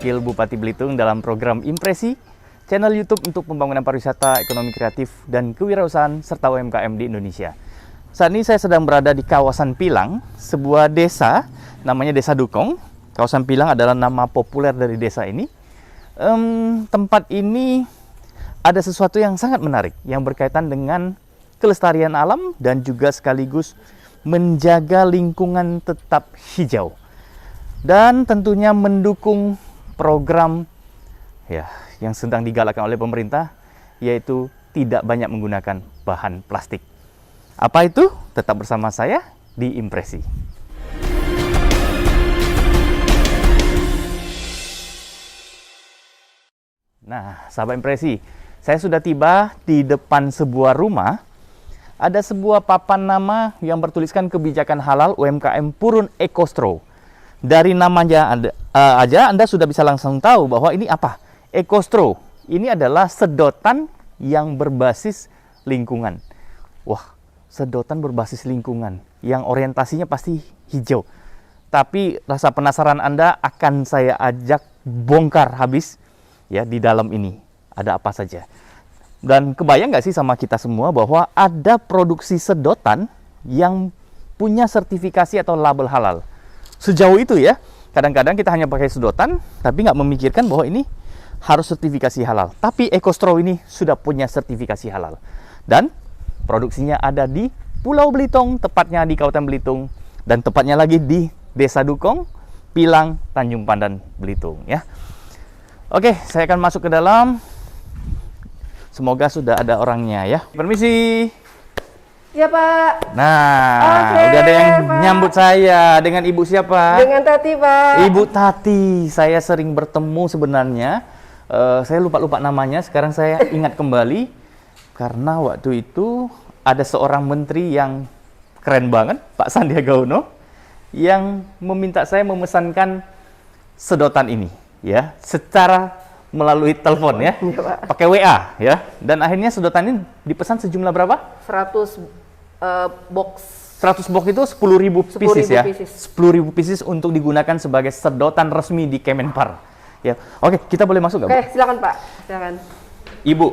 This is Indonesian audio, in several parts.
Wakil Bupati Belitung dalam program Impresi, channel YouTube untuk pembangunan pariwisata, ekonomi kreatif, dan kewirausahaan serta UMKM di Indonesia. Saat ini saya sedang berada di kawasan Pilang, sebuah desa namanya Desa Dukong. Kawasan Pilang adalah nama populer dari desa ini. Tempat ini ada sesuatu yang sangat menarik yang berkaitan dengan kelestarian alam dan juga sekaligus menjaga lingkungan tetap hijau. Dan tentunya mendukung program yang sedang digalakkan oleh pemerintah, yaitu tidak banyak menggunakan bahan plastik. Apa itu? Tetap bersama saya di Impresi. Nah, sahabat Impresi, saya sudah tiba di depan sebuah rumah. Ada sebuah papan nama yang bertuliskan kebijakan halal UMKM Purun Ekostro. Dari namanya aja Anda sudah bisa langsung tahu bahwa ini apa? Ekostro. Ini adalah sedotan yang berbasis lingkungan. Wah, sedotan berbasis lingkungan yang orientasinya pasti hijau. Tapi rasa penasaran Anda akan saya ajak bongkar habis ya di dalam ini. Ada apa saja? Dan kebayang nggak sih sama kita semua bahwa ada produksi sedotan yang punya sertifikasi atau label halal? Sejauh itu ya, kadang-kadang kita hanya pakai sedotan, tapi nggak memikirkan bahwa ini harus sertifikasi halal. Tapi Ekostro ini sudah punya sertifikasi halal. Dan produksinya ada di Pulau Belitung, tepatnya di Kabupaten Belitung. Dan tepatnya lagi di Desa Dukong, Pilang, Tanjung Pandan, Belitung ya. Oke, saya akan masuk ke dalam. Semoga sudah ada orangnya ya. Permisi. Ya Pak. Nah, Oke, udah ada yang Pak. nyambut saya. Dengan Ibu siapa? Dengan Tati Pak. Ibu Tati. Saya sering bertemu sebenarnya. Saya lupa namanya. Sekarang saya ingat kembali. Karena waktu itu ada seorang menteri yang keren banget, Pak Sandiaga Uno, yang meminta saya memesankan sedotan ini. Ya, secara melalui telepon ya, pakai WA ya, dan akhirnya sedotan ini dipesan sejumlah berapa? 100 box. 100 box itu 10.000 pieces ya, 10.000 pieces untuk digunakan sebagai sedotan resmi di Kemenpar. Ya, oke, kita boleh masuk nggak? Oke, silakan Pak, silakan. Ibu,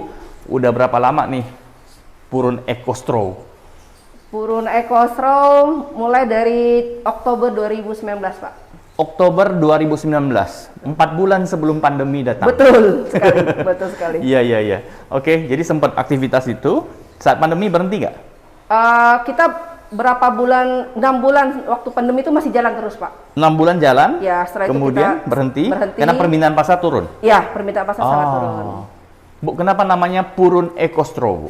udah berapa lama nih Purun Ekostro? Purun Ekostro mulai dari Oktober 2019 Pak. Oktober 2019, 4 bulan sebelum pandemi datang. Betul sekali, betul sekali. Iya. Oke, jadi sempat aktivitas itu. Saat pandemi berhenti nggak? Kita berapa bulan, 6 bulan waktu pandemi itu masih jalan terus Pak. 6 bulan jalan, Ya, setelah itu kemudian kita berhenti berhenti. karena permintaan pasar turun. Ya, permintaan pasar sangat turun. Bu, kenapa namanya Purun Ekostro, Bu?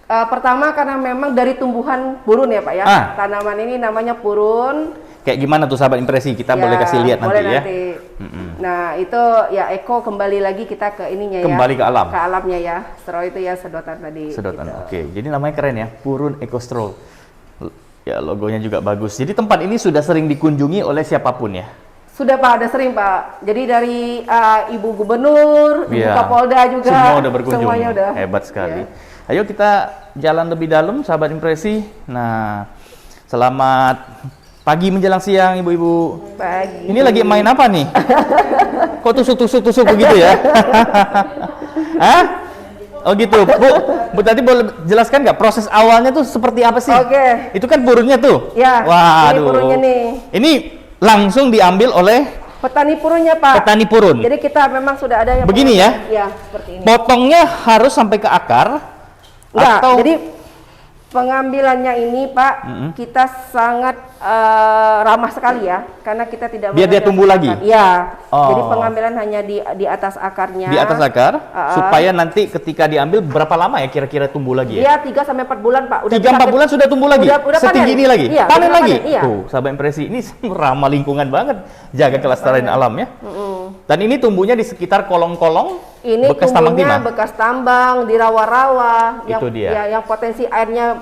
Pertama karena memang dari tumbuhan purun ya Pak ya. Tanaman ini namanya purun. Kayak gimana tuh sahabat Impresi? Kita boleh kasih lihat nanti ya. Nah, itu ya eko kembali lagi kita ke ininya ya. Kembali ke alam. Ke alamnya ya. Setelah itu ya sedotan tadi. Sedotan. Gitu. Oke. Jadi namanya keren ya, Purun Ekostro. Ya, logonya juga bagus. Jadi tempat ini sudah sering dikunjungi oleh siapapun ya. Sudah Pak, ada sering Pak. Jadi dari Ibu Gubernur, Ibu Kapolda juga. Semua udah berkunjung. Semuanya udah. Hebat sekali. Ya. Ayo kita jalan lebih dalam sahabat Impresi. Nah, selamat pagi menjelang siang ibu-ibu. Pagi. Ini lagi main apa nih? Kok tusuk begitu ya? Hah? Oh gitu, Bu tadi boleh jelaskan nggak proses awalnya tuh seperti apa sih? Oke. Itu kan purunnya tuh. Ya. Waduh. Ini purunnya nih. Ini langsung diambil oleh petani purunnya Pak. Petani purun. Jadi kita memang sudah ada yang begini ya? Ya, seperti ini. Potongnya harus sampai ke akar. Enggak, atau jadi pengambilannya ini Pak, kita sangat ramah sekali ya, karena kita tidak biar dia tumbuh lagi. Iya. Jadi pengambilan hanya di atas akarnya. Di atas akar, supaya nanti ketika diambil berapa lama ya kira-kira tumbuh lagi ya? Iya, 3 sampai 4 bulan Pak. 3-4 bulan sudah tumbuh lagi. Udah setinggi panen. ini lagi. Iya, panen lagi. Panen, iya. Tuh, sahabat Impresi ini ramah lingkungan banget, jaga kelestarian alam ya. Dan ini tumbuhnya di sekitar kolong-kolong ini bekas tambang timah. Bekas tambang di rawa-rawa Itu dia. Ya, yang potensi airnya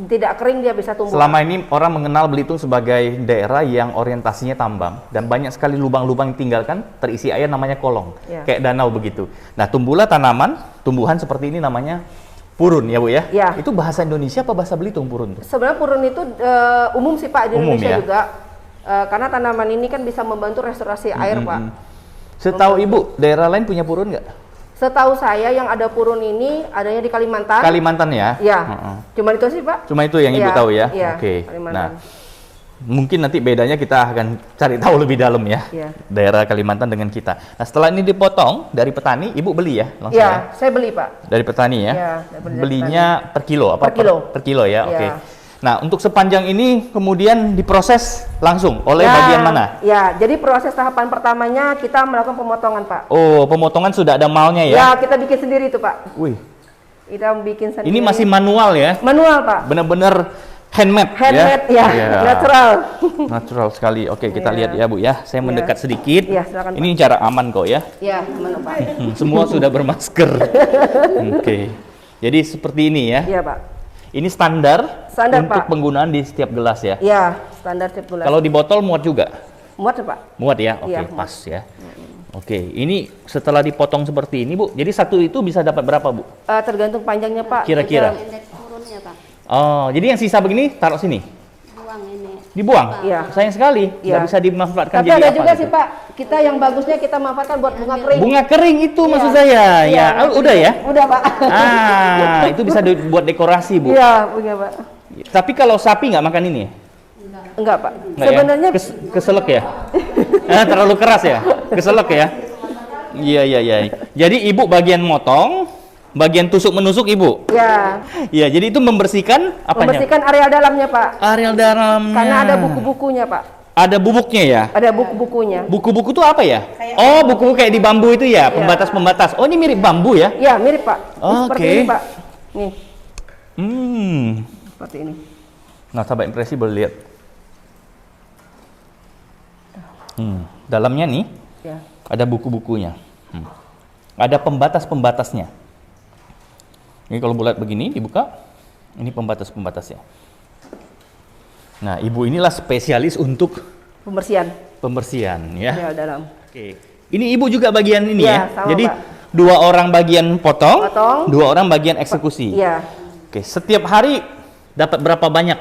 tidak kering dia bisa tumbuh. Selama ini orang mengenal Belitung sebagai daerah yang orientasinya tambang dan banyak sekali lubang-lubang yang tinggalkan terisi air namanya kolong, kayak danau begitu. Nah, tumbuhlah tumbuhan seperti ini namanya purun ya Bu ya? Ya. Itu bahasa Indonesia apa bahasa Belitung purun? Sebenarnya purun itu umum sih Pak di Umum, Indonesia ya? juga, karena tanaman ini kan bisa membantu restorasi air Pak. Setahu Ibu, daerah lain punya purun nggak? Setahu saya yang ada purun ini adanya di Kalimantan. Kalimantan ya? Ya. Cuma itu sih, Pak. Cuma itu yang Ibu tahu ya? Iya, Oke. Kalimantan. Nah, mungkin nanti bedanya kita akan cari tahu lebih dalam ya. Iya. Daerah Kalimantan dengan kita. Nah, setelah ini dipotong dari petani, Ibu beli ya? Langsung Iya, ya? saya beli, Pak. Dari petani ya? Iya, saya beli dari Belinya per kilo apa? Per kilo. Per kilo ya, Iya. oke. Nah, untuk sepanjang ini kemudian diproses langsung oleh Ya, bagian mana? Ya, jadi proses tahapan pertamanya kita melakukan pemotongan, Pak. Oh, pemotongan sudah ada malnya ya? Ya, kita bikin sendiri itu, Pak. Wih, Kita bikin sendiri. ini masih manual ya? manual, Pak. Benar-benar handmade, Handmade ya, Iya. natural. Natural sekali. Oke, kita Iya. lihat ya, Bu ya. Saya mendekat sedikit. Iya, silakan, Ini cara aman kok ya. Ya, mana, Pak? Semua sudah bermasker. Oke. Jadi seperti ini ya. Iya, Pak. Ini standar, Standar, untuk Pak. penggunaan di setiap gelas ya. Iya, standar tip gula. Kalau di botol muat juga? Muat, Pak. Muat ya? Oke, Iya, pas ya. Oke, ini setelah dipotong seperti ini, Bu. Jadi satu itu bisa dapat berapa, Bu? Tergantung panjangnya, Pak. Kira-kira? Pendek turunnya, Pak. Oh, jadi yang sisa begini taruh sini. Buang ini. Dibuang? Iya. Sayang sekali. Iya. Nggak bisa dimanfaatkan Tapi jadi ada apa juga gitu. sih, Pak. Kita yang bagusnya kita manfaatkan buat bunga kering. Bunga kering itu Iya. maksud saya. Iya, Ya, udah ya? Udah, Pak. Ah, itu bisa dibuat dekorasi, Bu. Iya, punya, Pak. Tapi kalau sapi nggak makan ini? Enggak, Pak. Nggak Sebenarnya ya? Keselak ya? Terlalu keras ya? Keselak ya? Iya, iya, iya. Jadi Ibu bagian motong, bagian tusuk-menusuk Ibu? ya, Iya, jadi itu membersihkan apanya? membersihkan areal dalamnya, Pak. Areal dalamnya. Karena ada buku-bukunya, Pak. Ada bubuknya ya? Ada buku-bukunya. Buku-buku itu apa ya? Oh, buku kayak di bambu itu ya, pembatas-pembatas. Oh, ini mirip bambu ya? Iya, mirip, Pak. Ini Oke. Seperti ini, Pak. Nih, seperti ini. Nah, sahabat impresi boleh lihat. Dalamnya nih Ya. ada buku-bukunya. Ada pembatas-pembatasnya. Ini kalau bulat begini dibuka, ini pembatas-pembatasnya. Nah, Ibu inilah spesialis untuk Pembersihan pembersihan ya. areal dalam. Oke. Ini Ibu juga bagian ini Iya, ya. sama, Jadi Pak. 2 orang bagian potong, Potong. 2 orang bagian eksekusi. Iya. Oke, setiap hari dapat berapa banyak?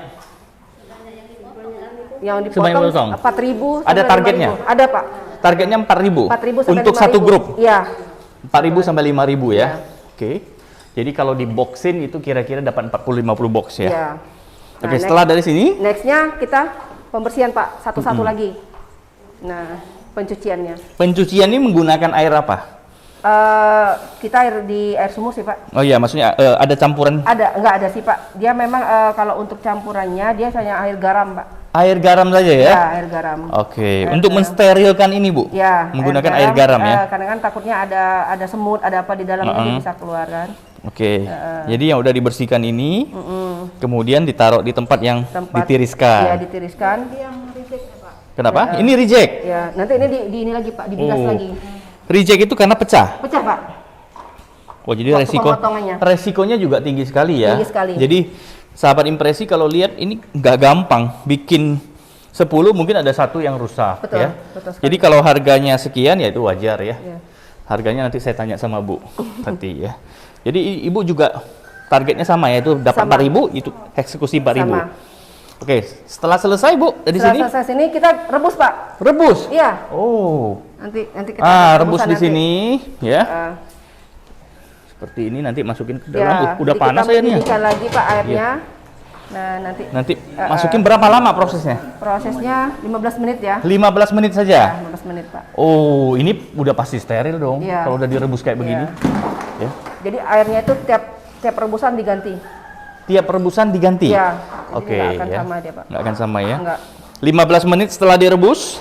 Yang Sebanyak dipotong potong? 4.000. Ada sampai targetnya? 5.000. Ada, Pak. Targetnya 4.000 4.000 sampai untuk 5.000. satu grup. Iya. 4.000 sampai 5.000 ya. Iya. Oke. Jadi kalau di boxin itu kira-kira dapat 40-50 box ya. Iya. Oke, Nah, setelah dari sini Nextnya kita pembersihan, Pak, satu-satu lagi. Nah, pencuciannya. pencucian ini menggunakan air apa? Kita di air sumur sih, Pak. Oh iya, maksudnya ada campuran Enggak ada sih, Pak. Dia memang kalau untuk campurannya dia hanya air garam, Pak. air garam saja ya? Ya, air garam. Oke, untuk mensterilkan ini, Bu? Ya, Menggunakan air garam ya? Karena kan takutnya ada semut, ada apa di dalamnya dia bisa keluar kan. Oke. Jadi yang udah dibersihkan ini kemudian ditaruh di tempat yang ditiriskan. Iya, ditiriskan. Kenapa? Ini reject. Ya, nanti ini di ini lagi, Pak, dibilas Oh. lagi. Reject itu karena pecah. Pecah, Pak. Oh, jadi Waktu pemotongannya. resikonya juga tinggi sekali ya. Tinggi sekali. Jadi sahabat impresi kalau lihat ini nggak gampang bikin 10 mungkin ada satu yang rusak Betul, ya. betul sekali. Jadi kalau harganya sekian ya itu wajar ya. Iya. Harganya nanti saya tanya sama Bu nanti ya. Jadi Ibu juga targetnya sama ya, itu dapat Sama. 4.000 itu eksekusi 4.000. Sama. Oke, setelah selesai Bu dari Setelah sini selesai sini kita rebus, Pak. rebus. Iya. Oh. Nanti kita Rebus rebusan di nanti. sini ya. Ah, Seperti ini nanti masukin ke ya, dalam. Udah jadi panas kita airnya. mendidihkan lagi, Pak, airnya. Nah, Nanti masukin berapa lama prosesnya? prosesnya 15 menit ya. 15 menit Ya, saja. 15 menit, Pak. Oh, ini udah pasti steril dong Iya. kalau udah direbus kayak begini. Ya. Jadi airnya itu tiap rebusan diganti. Tiap rebusan diganti. Iya. Oke, Jadi nggak akan ya. sama dia, Pak. Nggak akan sama ya. Enggak. 15 menit setelah direbus,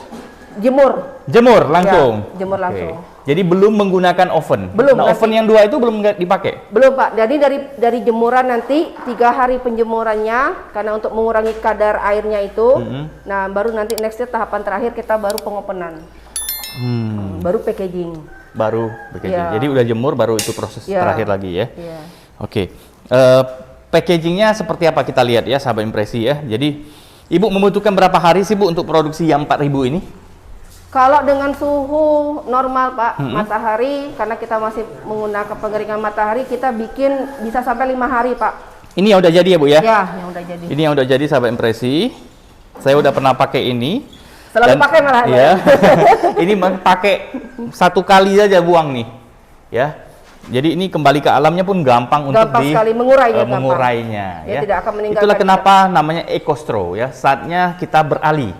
Jemur. jemur langsung. Ya, jemur Oke. langsung. Jadi belum menggunakan oven. Belum, Nah, nanti. oven yang 2 itu belum nggak dipakai. Belum, Pak. Jadi dari jemuran nanti 3 hari penjemurannya karena untuk mengurangi kadar airnya itu. Nah, baru nanti nextnya tahapan terakhir kita baru pengopenan. Baru packaging. Baru packaging. Iya. Jadi udah jemur baru itu proses Iya. terakhir lagi ya. Iya. Oke. Packagingnya seperti apa kita lihat ya, sahabat impresi ya. Jadi Ibu membutuhkan berapa hari sih Bu untuk produksi yang 4.000 ini? Kalau dengan suhu normal, Pak, matahari, karena kita masih menggunakan pengeringan matahari, kita bikin bisa sampai 5 hari, Pak. Ini yang udah jadi ya Bu ya? Ya, yang udah jadi. Ini yang udah jadi sahabat impresi. Saya udah pernah pakai ini. Selalu pakai malah. Ya. Ini pakai satu kali aja buang nih. Ya. Jadi ini kembali ke alamnya pun gampang untuk sekali mengurainya, mengurainya ya. Ya. Tidak akan meninggalkan. Itulah kenapa namanya EcoStraw ya. Saatnya kita beralih.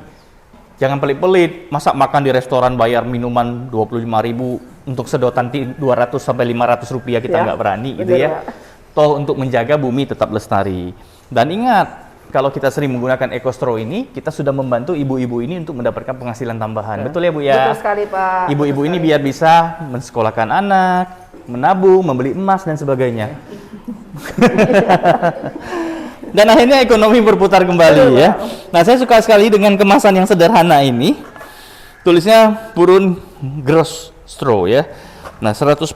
Jangan pelit-pelit, masa makan di restoran bayar minuman 25.000 untuk sedotan 200 sampai 500 rupiah kita nggak berani gitu ya. Toh untuk menjaga bumi tetap lestari. Dan ingat, kalau kita sering menggunakan EcoStraw ini, kita sudah membantu ibu-ibu ini untuk mendapatkan penghasilan tambahan. Betul ya Bu ya? Betul sekali Pak. Ibu-ibu ini biar bisa mensekolahkan anak, menabung, membeli emas dan sebagainya. Dan akhirnya ekonomi berputar kembali ya. Nah, saya suka sekali dengan kemasan yang sederhana ini. Tulisnya Purun Gross Straw ya. Nah, 100%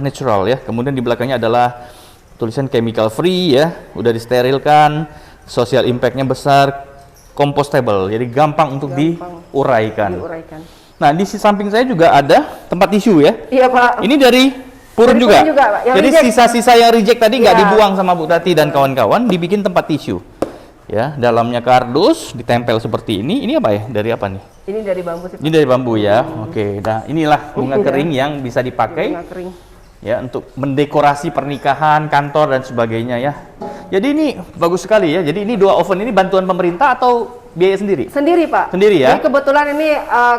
natural ya. Kemudian di belakangnya adalah tulisan chemical free ya. Udah disterilkan, social impact-nya besar, compostable. Jadi gampang untuk diuraikan. Nah, di samping saya juga ada tempat tisu ya. Iya, Pak. Ini dari Purun juga. Pak. Jadi sisa-sisa yang reject tadi nggak dibuang sama Bu Tati dan kawan-kawan, dibikin tempat tisu. Ya, dalamnya kardus, ditempel seperti ini. Ini apa ya? Dari apa nih? Ini dari bambu sih, Pak. Ini dari bambu ya. Oke. Nah, inilah bunga kering yang bisa dipakai. Bunga kering. Ya, untuk mendekorasi pernikahan, kantor dan sebagainya ya. Jadi ini bagus sekali ya. Jadi ini 2 oven ini bantuan pemerintah atau biaya sendiri? Sendiri, Pak. Sendiri ya. Jadi kebetulan ini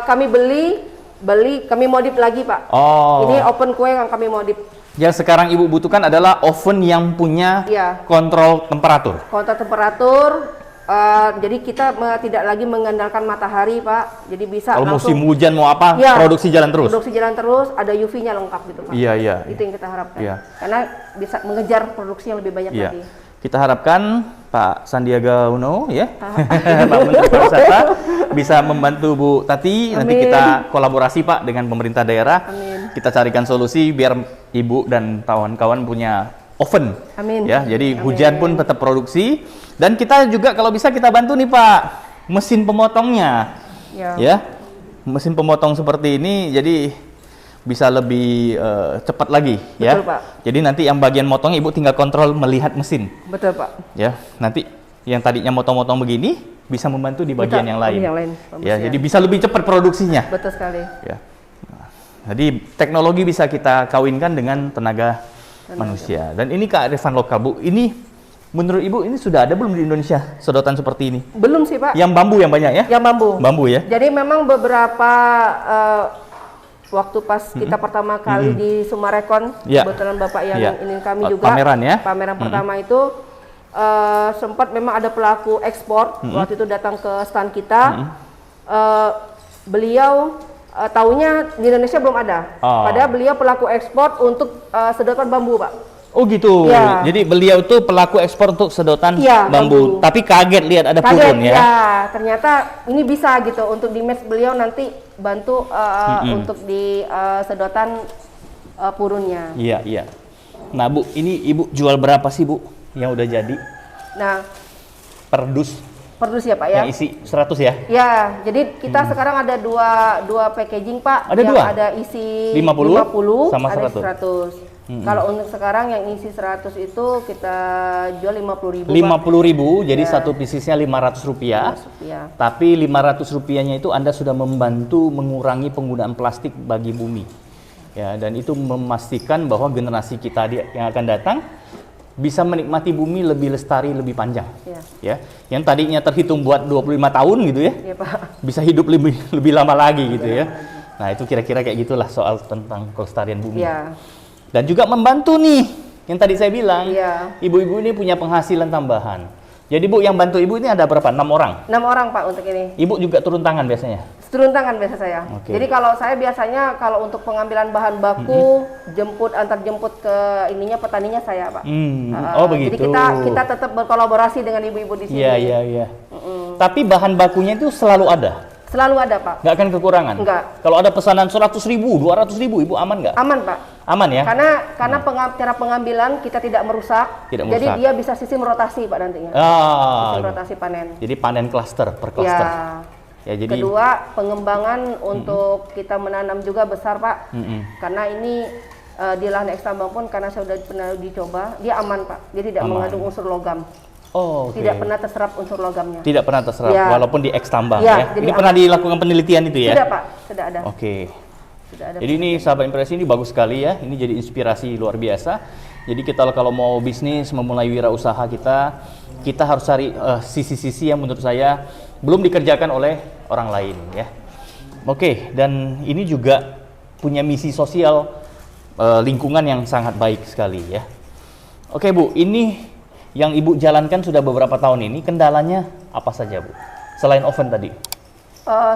kami beli kami modif lagi, Pak. Oh. Ini oven kue yang kami modif. Yang sekarang Ibu butuhkan adalah oven yang punya kontrol temperatur. Kontrol temperatur. Jadi kita tidak lagi mengandalkan matahari, Pak. Jadi bisa kalau langsung. musim hujan mau apa, produksi jalan terus. Produksi jalan terus, ada UV-nya lengkap gitu, Pak. Iya, iya. Itu yang kita harapkan. Iya. Karena bisa mengejar produksi yang lebih banyak lagi. Kita harapkan Pak Sandiaga Uno ya, Pak Menteri Pariwisata bisa membantu Bu Tati. Amin. Nanti kita kolaborasi Pak dengan pemerintah daerah. Amin. Kita carikan solusi biar Ibu dan kawan-kawan punya oven. Amin. Ya, jadi hujan pun tetap produksi. Dan kita juga kalau bisa kita bantu nih Pak, mesin pemotongnya. Ya, mesin pemotong seperti ini jadi bisa lebih cepat lagi. Betul, ya. Pak. Jadi nanti yang bagian motong Ibu tinggal kontrol melihat mesin. Betul, Pak. Ya, nanti yang tadinya motong-motong begini bisa membantu di bagian yang lain. Ya, jadi bisa lebih cepat produksinya. Betul sekali. Ya. Jadi teknologi bisa kita kawinkan dengan tenaga manusia. Dan ini kearifan lokal, Bu. Ini menurut Ibu ini sudah ada belum di Indonesia sedotan seperti ini? Belum sih, Pak. Yang bambu yang banyak ya? Yang bambu. Bambu ya. Jadi memang beberapa waktu pas kita pertama kali di Sumarekon, kebetulan Bapak yang ini kami juga pameran ya. Pameran pertama itu sempat memang ada pelaku ekspor waktu itu datang ke stand kita. Beliau taunya di Indonesia belum ada. Padahal beliau pelaku ekspor untuk sedotan bambu, Pak. Oh gitu. Ya. Jadi beliau tuh pelaku ekspor untuk sedotan bambu. Tapi kaget lihat ada Purun ya. Ya, ternyata ini bisa gitu untuk di match beliau nanti bantu untuk di sedotan Purunnya. Iya, iya. Nah, Bu, ini Ibu jual berapa sih, Bu? Yang udah jadi? Nah, per dus. Per dus ya, Pak ya? Yang isi 100 ya? Ya, jadi kita sekarang ada dua packaging, Pak. Ada yang dua? ada isi 50 sama ada 100. Kalau untuk sekarang yang isi 100 itu kita jual 50.000. 50.000, jadi satu piecesnya 500 rupiah. Tapi 500 rupiahnya itu Anda sudah membantu mengurangi penggunaan plastik bagi bumi. Ya, dan itu memastikan bahwa generasi kita yang akan datang bisa menikmati bumi lebih lestari, lebih panjang. Ya, yang tadinya terhitung buat 25 tahun gitu ya. Iya, Pak. Bisa hidup lebih lama lagi gitu ya. Nah, itu kira-kira kayak gitulah soal tentang kelestarian bumi. Ya. Dan juga membantu nih, yang tadi saya bilang, ibu-ibu ini punya penghasilan tambahan. Jadi Bu, yang bantu Ibu ini ada berapa? 6 orang? 6 orang Pak untuk ini. Ibu juga turun tangan biasanya? Turun tangan biasa saya. Jadi kalau saya biasanya kalau untuk pengambilan bahan baku, antar jemput ke ininya petaninya saya Pak. Oh begitu. Jadi kita tetap berkolaborasi dengan ibu-ibu di sini. Iya. Tapi bahan bakunya itu selalu ada? Selalu ada Pak. Nggak akan kekurangan? Nggak. Kalau ada pesanan 100.000, 200.000, Ibu aman nggak? Aman Pak. Aman ya? Karena cara pengambilan kita tidak merusak. Jadi dia bisa sistem rotasi Pak nantinya. Sistem rotasi panen. Jadi panen klaster per klaster. Ya, jadi kedua, pengembangan untuk kita menanam juga besar Pak. Karena ini di lahan ekstambang pun karena saya sudah pernah dicoba, dia aman Pak. Dia tidak mengandung unsur logam. Oh, oke. Tidak pernah terserap unsur logamnya. Tidak pernah terserap, Ya. walaupun di X tambang Ya, ya. jadi Ini pernah dilakukan penelitian itu ya? Sudah Pak, sudah ada. Oke. Sudah ada. Jadi ini sahabat impresi ini bagus sekali ya. Ini jadi inspirasi luar biasa. Jadi kita kalau mau bisnis, memulai wirausaha kita harus cari sisi-sisi yang menurut saya belum dikerjakan oleh orang lain ya. Oke, dan ini juga punya misi sosial lingkungan yang sangat baik sekali ya. Oke Bu, ini yang Ibu jalankan sudah beberapa tahun ini, kendalanya apa saja Bu? Selain oven tadi?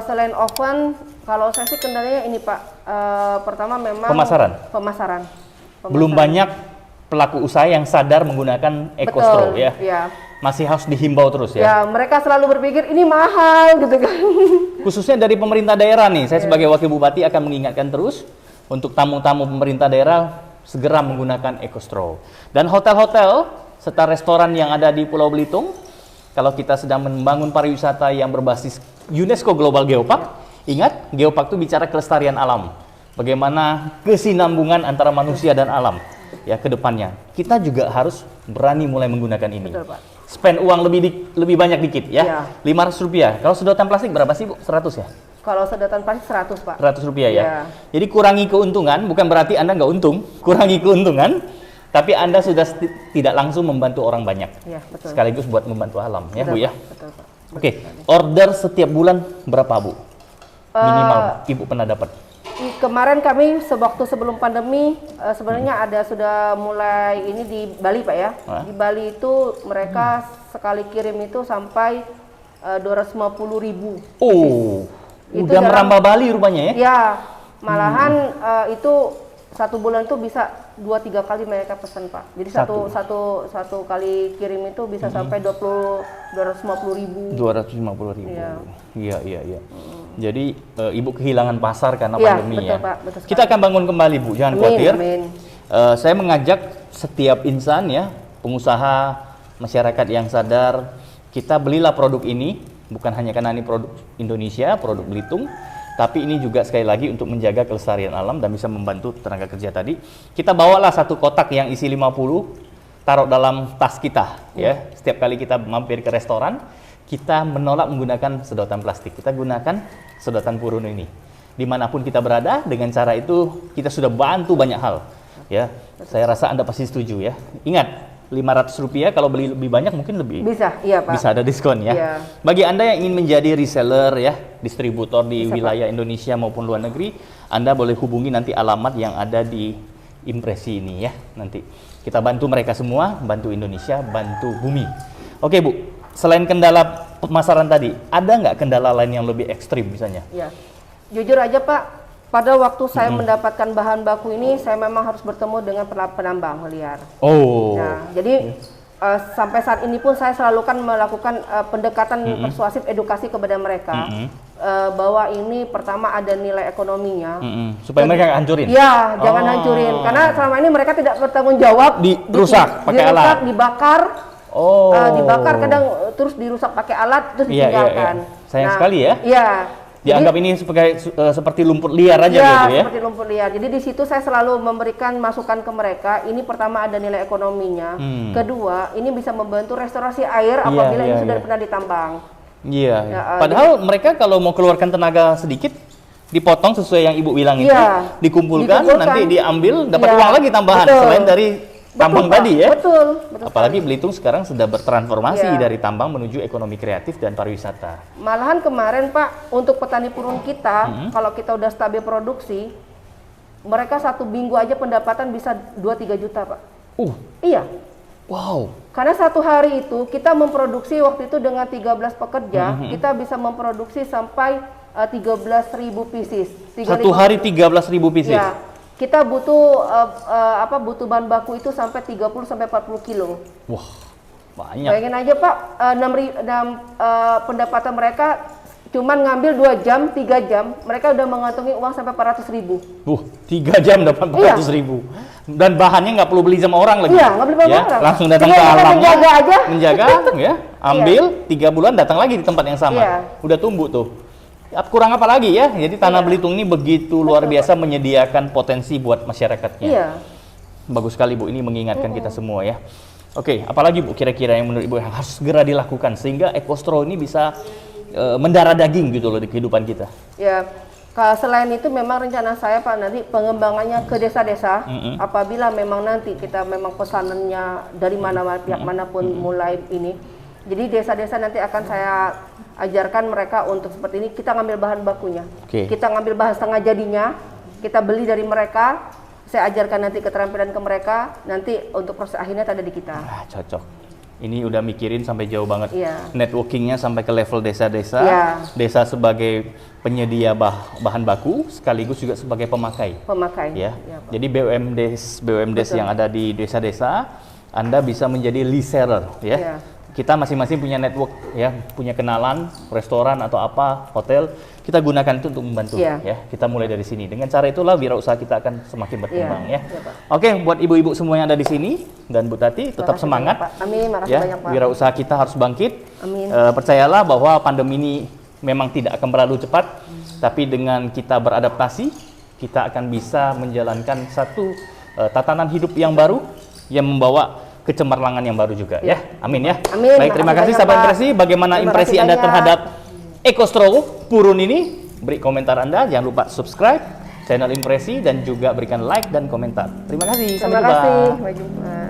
Selain oven, kalau saya sih kendalanya ini Pak. Pertama memang Pemasaran. Belum banyak pelaku usaha yang sadar menggunakan EcoStro ya. Iya. Masih harus dihimbau terus ya. Ya, mereka selalu berpikir ini mahal gitu kan. Khususnya dari pemerintah daerah nih, saya sebagai wakil bupati akan mengingatkan terus untuk tamu-tamu pemerintah daerah segera menggunakan EcoStro. Dan hotel-hotel serta restoran yang ada di Pulau Belitung, kalau kita sedang membangun pariwisata yang berbasis UNESCO Global Geopark, ingat Geopark itu bicara kelestarian alam. Bagaimana kesinambungan antara manusia dan alam ya ke depannya. Kita juga harus berani mulai menggunakan ini. Betul, Pak. Spend uang lebih banyak dikit ya. Ya. Rp500. Kalau sedotan plastik berapa sih Bu? 100 ya? Kalau sedotan plastik 100 Pak. Rp100 ya. Ya. Jadi kurangi keuntungan, bukan berarti Anda nggak untung, kurangi keuntungan, tapi Anda sudah tidak langsung membantu orang banyak. Ya, betul. Sekaligus buat membantu alam ya Betul, Bu ya. Pak. Betul, Pak. Oke, order setiap bulan berapa Bu? Minimal Ibu pernah dapat? Kemarin kami waktu sebelum pandemi sebenarnya ada sudah mulai ini di Bali Pak ya. Hah? Di Bali itu mereka sekali kirim itu sampai 250.000. Oh, Itu udah dalam- merambah Bali rupanya ya? Ya, malahan itu satu bulan itu bisa 2-3 kali mereka pesan Pak. Jadi satu kali kirim itu bisa sampai 250.000. 250.000. Iya. Iya. Jadi Ibu kehilangan pasar karena Iya, pandemi betul, ya. Pak, betul sekali. Kita akan bangun kembali Bu, jangan Amin, khawatir. amin. Saya mengajak setiap insan ya, pengusaha, masyarakat yang sadar, kita belilah produk ini, bukan hanya karena ini produk Indonesia, produk Belitung, tapi ini juga sekali lagi untuk menjaga kelestarian alam dan bisa membantu tenaga kerja tadi. Kita bawalah satu kotak yang isi 50, taruh dalam tas kita ya. Setiap kali kita mampir ke restoran, kita menolak menggunakan sedotan plastik. Kita gunakan sedotan purun ini. Dimanapun kita berada, dengan cara itu kita sudah bantu banyak hal. Ya, saya rasa Anda pasti setuju ya. Ingat, Rp500 kalau beli lebih banyak mungkin lebih Bisa, iya Pak. bisa ada diskon ya. Iya. Bagi Anda yang ingin menjadi reseller ya, distributor di Bisa, wilayah Indonesia maupun luar negeri, Anda boleh hubungi nanti alamat yang ada di impresi ini ya. Nanti kita bantu mereka semua, bantu Indonesia, bantu bumi. Oke Bu, selain kendala pemasaran tadi, ada nggak kendala lain yang lebih ekstrim misalnya? Ya, jujur aja Pak, pada waktu saya mendapatkan bahan baku ini, saya memang harus bertemu dengan penambang liar. Oh, Nah, jadi sampai saat ini pun saya selalu kan melakukan pendekatan persuasif edukasi kepada mereka bahwa ini pertama ada nilai ekonominya. supaya mereka nggak hancurin. Ya, jangan hancurin, karena selama ini mereka tidak bertanggung jawab. Dirusak pakai alat. Dibakar. Oh, Dibakar kadang terus dirusak pakai alat terus Iya, ditinggalkan. iya. Sayang sekali ya. Iya. Dianggap ini seperti lumpur liar aja Ya, gitu ya. seperti lumpur liar. Jadi di situ saya selalu memberikan masukan ke mereka. Ini pertama ada nilai ekonominya. Kedua, ini bisa membantu restorasi air apabila ini sudah pernah ditambang. Iya. Ya, Padahal mereka kalau mau keluarkan tenaga sedikit, dipotong sesuai yang Ibu bilang itu, Iya. dikumpulkan, nanti diambil, dapat Iya, uang lagi tambahan betul. selain dari tambang Betul, Pak. tadi ya. Betul Apalagi Belitung sekarang sudah bertransformasi Iya. dari tambang menuju ekonomi kreatif dan pariwisata. Malahan kemarin Pak, untuk petani purun kita, kalau kita udah stabil produksi, mereka 1 minggu aja pendapatan bisa 2-3 juta Pak. Iya, Wow. karena 1 hari itu kita memproduksi waktu itu dengan 13 pekerja, kita bisa memproduksi sampai 13.000 pieces. Satu hari 13.000 pieces. Ya, kita butuh butuh bahan baku itu sampai 30-40 kilo. Wah, banyak. Bayangin aja Pak, pendapatan mereka cuman ngambil 2 jam, 3 jam, mereka udah mengantongi uang sampai 400.000. 3 jam dapat 400.000. Dan bahannya nggak perlu beli sama orang lagi. Iya, nggak beli sama ya, orang. langsung datang Tinggal ke kita alamnya, menjaga aja. menjaga, ya, ambil 3 bulan datang lagi di tempat yang sama. Iya. Udah tumbuh tuh. Ya, kurang apa lagi ya? Jadi Tanah Belitung ini begitu luar biasa menyediakan potensi buat masyarakatnya. Iya. Bagus sekali Bu, ini mengingatkan kita semua ya. Oke, apalagi Bu kira-kira yang menurut Ibu yang harus segera dilakukan sehingga Ekostro ini bisa mendarah daging gitu loh di kehidupan kita? Ya, selain itu memang rencana saya Pak nanti pengembangannya ke desa-desa. Apabila memang nanti kita memang pesanannya dari mana pihak manapun mulai ini. Jadi desa-desa nanti akan saya ajarkan mereka untuk seperti ini. Kita ngambil bahan bakunya. Kita ngambil bahan setengah jadinya. Kita beli dari mereka. Saya ajarkan nanti keterampilan ke mereka. Nanti untuk proses akhirnya ada di kita. Cocok. Ini udah mikirin sampai jauh banget. Iya. Networkingnya sampai ke level desa-desa. Iya. Desa sebagai penyedia bahan baku, sekaligus juga sebagai pemakai. Ya. Pak. Jadi BUMDes yang ada di desa-desa, Anda bisa menjadi reseller, ya. Iya. Kita masing-masing punya network, ya, punya kenalan, restoran atau apa, hotel. Kita gunakan itu untuk membantu, ya. Kita mulai dari sini. Dengan cara itulah wirausaha kita akan semakin berkembang, ya. Oke, buat ibu-ibu semua yang ada di sini dan Bu Tati, tetap semangat. Banyak, Pak. Amin, makasih ya. banyak Pak. Wirausaha kita harus bangkit. Amin. Percayalah bahwa pandemi ini memang tidak akan berlalu cepat, tapi dengan kita beradaptasi, kita akan bisa menjalankan satu tatanan hidup yang baru yang membawa kecemerlangan yang baru juga, ya. Amin, ya. Amin. Baik, terima kasih sahabat impresi. Bagaimana impresi Anda terhadap Ekostro Purun ini? Beri komentar Anda, jangan lupa subscribe channel Impresi dan juga berikan like dan komentar. Terima kasih, sampai jumpa. Terima kasih, sampai jumpa.